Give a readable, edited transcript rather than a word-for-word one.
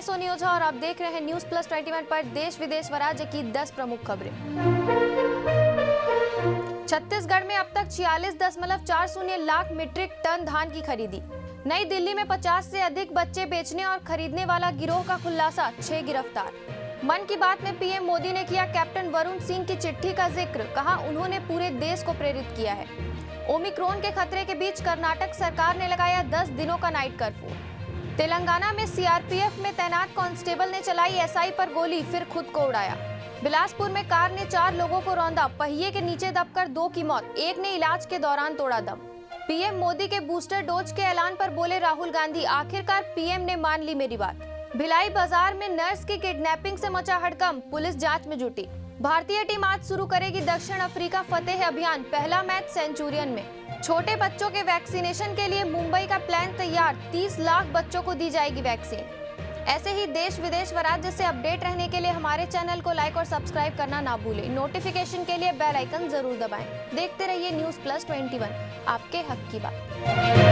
सोनी ओझा और आप देख रहे हैं न्यूज प्लस 21 पर देश विदेश व राज्य की 10 प्रमुख खबरें। छत्तीसगढ़ में अब तक 46.40 लाख मीट्रिक टन धान की खरीदी। नई दिल्ली में 50 से अधिक बच्चे बेचने और खरीदने वाला गिरोह का खुलासा, 6 गिरफ्तार। मन की बात में पीएम मोदी ने किया कैप्टन वरुण सिंह की चिट्ठी का जिक्र, कहा उन्होंने पूरे देश को प्रेरित किया है। ओमिक्रॉन के खतरे के बीच कर्नाटक सरकार ने लगाया 10 दिनों का नाइट कर्फ्यू। तेलंगाना में सीआरपीएफ में तैनात कांस्टेबल ने चलाई एसआई पर गोली, फिर खुद को उड़ाया। बिलासपुर में कार ने 4 लोगों को रौंदा, पहिए के नीचे दबकर 2 की मौत, एक ने इलाज के दौरान तोड़ा दम। पीएम मोदी के बूस्टर डोज के ऐलान पर बोले राहुल गांधी, आखिरकार पीएम ने मान ली मेरी बात। भिलाई बाजार में नर्स की किडनैपिंग से मचा हड़कंप, पुलिस जांच में जुटी। भारतीय टीम आज शुरू करेगी दक्षिण अफ्रीका फतेह अभियान, पहला मैच सेंचुरियन में। छोटे बच्चों के वैक्सीनेशन के लिए मुंबई का प्लान तैयार, 30 लाख बच्चों को दी जाएगी वैक्सीन। ऐसे ही देश विदेश व राज्य से अपडेट रहने के लिए हमारे चैनल को लाइक और सब्सक्राइब करना ना भूलें। नोटिफिकेशन के लिए बेल आइकन जरूर दबाएं। देखते रहिए न्यूज प्लस 21, आपके हक की बात।